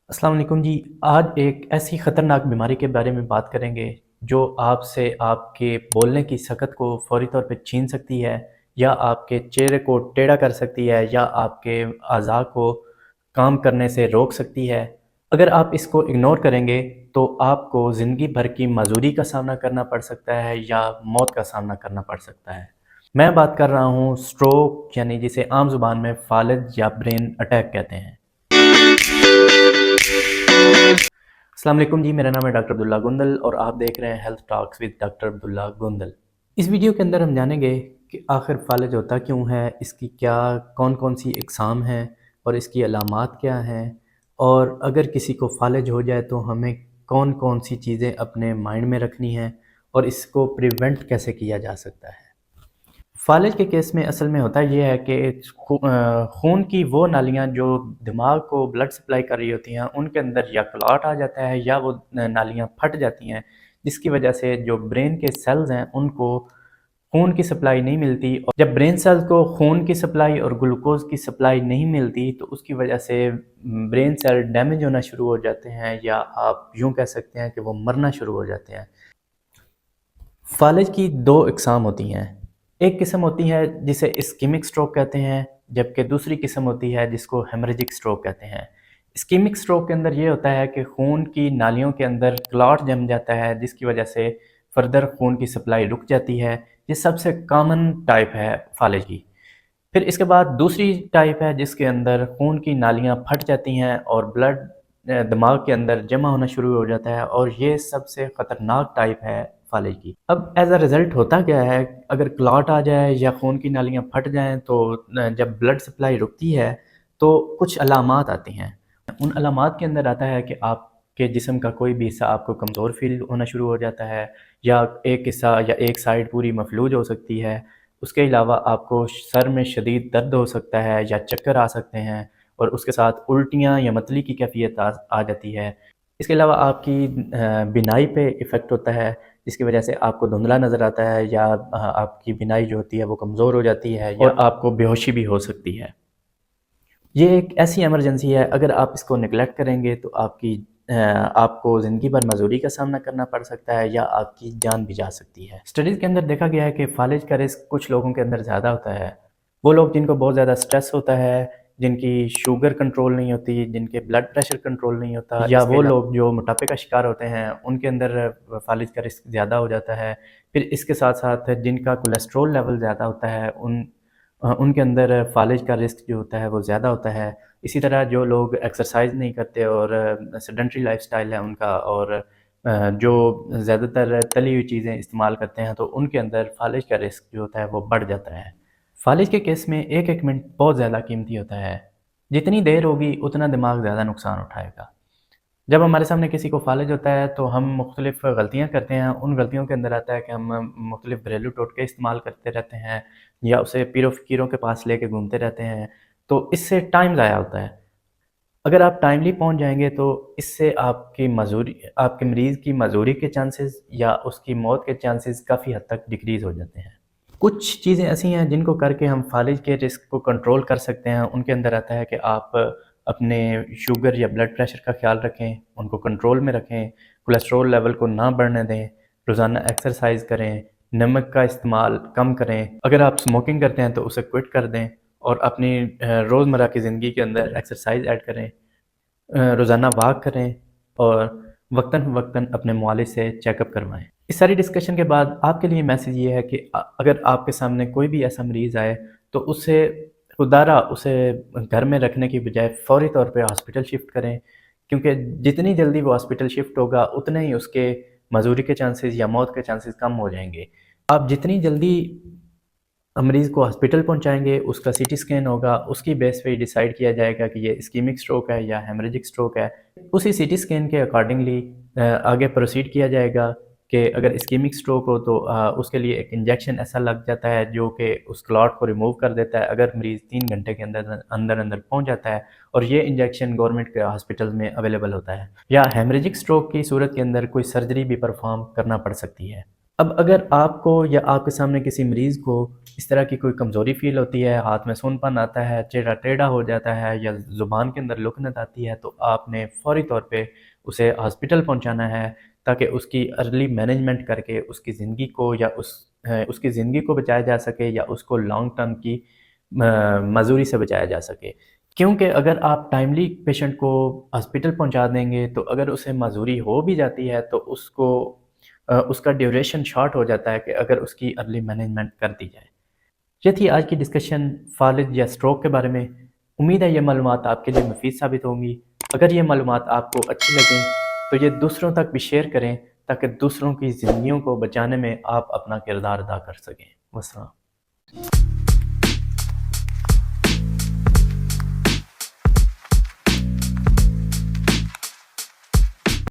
अस्सलाम वालेकुम जी। आज एक ऐसी ख़तरनाक बीमारी के बारे में बात करेंगे जो आपसे आपके बोलने की सकत को फ़ौरी तौर पे छीन सकती है, या आपके चेहरे को टेढ़ा कर सकती है, या आपके अज़ा को काम करने से रोक सकती है। अगर आप इसको इग्नोर करेंगे तो आपको ज़िंदगी भर की मजूरी का सामना करना पड़ सकता है या मौत का सामना करना पड़ सकता है। मैं बात कर रहा हूँ स्ट्रोक, यानी जिसे आम ज़ुबान में फ़ालिज या ब्रेन अटैक कहते हैं। अस्सलाम वालेकुम जी, मेरा नाम है डॉक्टर अब्दुल्ला गुंदल और आप देख रहे हैं health talks with doctor Abdullah Gondal. इस वीडियो के अंदर हम जानेंगे कि आखिर फ़ालिज होता क्यों है, इसकी क्या कौन कौन सी इकसाम हैं और इसकी अलामात क्या हैं, और अगर किसी को फ़ालिज हो जाए तो हमें कौन कौन सी चीज़ें अपने माइंड में रखनी हैं और इसको प्रिवेंट कैसे किया जा सकता है। फ़ालिज के केस में असल में होता ये है कि खून की वो नालियाँ जो दिमाग को ब्लड सप्लाई कर रही होती हैं, उनके अंदर या क्लॉट आ जाता है या वो नालियाँ फट जाती हैं, जिसकी वजह से जो ब्रेन के सेल्स हैं उनको खून की सप्लाई नहीं मिलती। और जब ब्रेन सेल्स को खून की सप्लाई और ग्लूकोज की सप्लाई नहीं मिलती तो उसकी वजह से ब्रेन सेल डैमेज होना शुरू हो जाते हैं, या आप यूँ कह सकते हैं कि वो मरना शुरू हो जाते हैं। फ़ालिज की दो इकसाम होती हैं। एक किस्म होती है जिसे इस्कीमिक स्ट्रोक कहते हैं, जबकि दूसरी किस्म होती है जिसको हेमरेजिक स्ट्रोक कहते हैं। इस्कीमिक स्ट्रोक के अंदर ये होता है कि खून की नालियों के अंदर क्लॉट जम जाता है, जिसकी वजह से फर्दर खून की सप्लाई रुक जाती है। ये सबसे कॉमन टाइप है फ़ालिज की। फिर इसके बाद दूसरी टाइप है जिसके अंदर खून की नालियाँ फट जाती हैं और ब्लड दिमाग के अंदर जमा होना शुरू हो जाता है, और ये सबसे ख़तरनाक टाइप है फ़ालिज की। अब एज़ अ रिज़ल्ट होता क्या है, अगर क्लॉट आ जाए या खून की नालियाँ फट जाएँ तो जब ब्लड सप्लाई रुकती है तो कुछ अलामात आती हैं। उन अलामात के अंदर आता है कि आपके जिस्म का कोई भी हिस्सा आपको कमज़ोर फ़ील होना शुरू हो जाता है, या एक हिस्सा या एक साइड पूरी मफलूज हो सकती है। उसके अलावा आपको सर में शदीद दर्द हो सकता है या चक्कर आ सकते हैं, और उसके साथ उल्टियाँ या मतली की कैफ़ियत आ जाती है। इसके अलावा आपकी बिनाई पे इफ़ेक्ट होता है, जिसकी वजह से आपको धुंधला नज़र आता है, या आपकी बिनाई जो होती है वो कमज़ोर हो जाती है, और आपको बेहोशी भी हो सकती है। ये एक ऐसी इमरजेंसी है, अगर आप इसको नेगलेक्ट करेंगे तो आपको ज़िंदगी भर मजूरी का सामना करना पड़ सकता है, या आपकी जान भी जा सकती है। स्टडीज़ के अंदर देखा गया है कि फ़ालिज का रिस्क कुछ लोगों के अंदर ज़्यादा होता है। वो लोग जिनको बहुत ज़्यादा स्ट्रेस होता है, जिनकी शुगर कंट्रोल नहीं होती, जिनके ब्लड प्रेशर कंट्रोल नहीं होता, या वो लोग जो मोटापे का शिकार होते हैं, उनके अंदर फ़ालिज का रिस्क ज़्यादा हो जाता है। फिर इसके साथ साथ जिनका कोलेस्ट्रॉल लेवल ज़्यादा होता है, उनके अंदर फ़ालिज का रिस्क जो होता है वो ज़्यादा होता है। इसी तरह जो लोग एक्सरसाइज़ नहीं करते और सेडेंटरी लाइफ़स्टाइल है उनका, और जो ज़्यादातर तली हुई चीज़ें इस्तेमाल करते हैं, तो उनके अंदर फ़ालिज का रिस्क जो होता है वो बढ़ जाता है। फ़ालिज के केस में एक-एक मिनट बहुत ज़्यादा कीमती होता है। जितनी देर होगी उतना दिमाग ज़्यादा नुकसान उठाएगा। जब हमारे सामने किसी को फ़ालिज होता है तो हम मुख्तलिफ़ गलतियाँ करते हैं। उन गलतियों के अंदर आता है कि हम मुख्तलिफ़ घरेलू टोटके इस्तेमाल करते रहते हैं, या उसे पीरों-फ़कीरों के पास लेके घूमते रहते हैं, तो इससे टाइम ज़ाया होता है। अगर आप टाइमली पहुँच जाएँगे तो इससे आपके मरीज़ की मजूरी के चांसेस या उसकी मौत के चांसेस काफ़ी हद तक डिक्रीज़ हो जाते हैं। कुछ चीज़ें ऐसी हैं जिनको करके हम फ़ालिज के रिस्क को कंट्रोल कर सकते हैं। उनके अंदर आता है कि आप अपने शुगर या ब्लड प्रेशर का ख़्याल रखें, उनको कंट्रोल में रखें, कोलेस्ट्रॉल लेवल को ना बढ़ने दें, रोज़ाना एक्सरसाइज़ करें, नमक का इस्तेमाल कम करें। अगर आप स्मोकिंग करते हैं तो उसे क्विट कर दें, और अपनी रोज़मर्रा की ज़िंदगी के अंदर एक्सरसाइज़ ऐड करें, रोज़ाना वॉक करें, और वक्तन-फ़वक्तन अपने मुआलिज से चेकअप करवाएँ। इस सारी डिस्कशन के बाद आपके लिए मैसेज ये है कि अगर आपके सामने कोई भी ऐसा मरीज़ आए तो उसे घर में रखने की बजाय फ़ौरी तौर पे हॉस्पिटल शिफ्ट करें, क्योंकि जितनी जल्दी वो हॉस्पिटल शिफ्ट होगा उतने ही उसके मजूरी के चांसेस या मौत के चांसेस कम हो जाएँगे। आप जितनी जल्दी मरीज़ को हॉस्पिटल पहुंचाएँगे, उसका सीटी स्कैन होगा, उसकी बेस पे ही डिसाइड किया जाएगा कि ये इस्कीमिक स्ट्रोक है या हेमरेजिक स्ट्रोक है। उसी सीटी स्कैन के अकॉर्डिंगली आगे प्रोसीड किया जाएगा कि अगर इस्कीमिक स्ट्रोक हो तो उसके लिए एक इंजेक्शन ऐसा लग जाता है जो कि उस क्लॉट को रिमूव कर देता है, अगर मरीज़ 3 घंटे के अंदर पहुँच जाता है, और ये इंजेक्शन गवर्नमेंट के हॉस्पिटल में अवेलेबल होता है। या हेमरेजिक स्ट्रोक की सूरत के अंदर कोई सर्जरी भी परफ़ॉर्म करना पड़ सकती है। अब अगर आपको या आपके सामने किसी मरीज़ को اس طرح کی کوئی کمزوری فیل ہوتی ہے، ہاتھ میں سونپن آتا ہے، چہرہ ٹیڑھا ہو جاتا ہے یا زبان کے اندر لکنت آتی ہے، تو آپ نے فوری طور پہ اسے ہاسپٹل پہنچانا ہے تاکہ اس کی ارلی مینجمنٹ کر کے اس کی زندگی کو یا اس کی زندگی کو بچایا جا سکے یا اس کو لانگ ٹرم کی معذوری سے بچایا جا سکے۔ کیونکہ اگر آپ ٹائملی پیشنٹ کو ہاسپٹل پہنچا دیں گے تو اگر اسے معذوری ہو بھی جاتی ہے تو اس کا ڈیوریشن شارٹ ہو جاتا ہے کہ اگر اس کی ارلی مینجمنٹ کر دی جائے۔ یہ تھی آج کی ڈسکشن فالج یا سٹروک کے بارے میں۔ امید ہے یہ معلومات آپ کے لیے مفید ثابت ہوں گی۔ اگر یہ معلومات آپ کو اچھی لگیں تو یہ دوسروں تک بھی شیئر کریں تاکہ دوسروں کی زندگیوں کو بچانے میں آپ اپنا کردار ادا کر سکیں۔ والسلام۔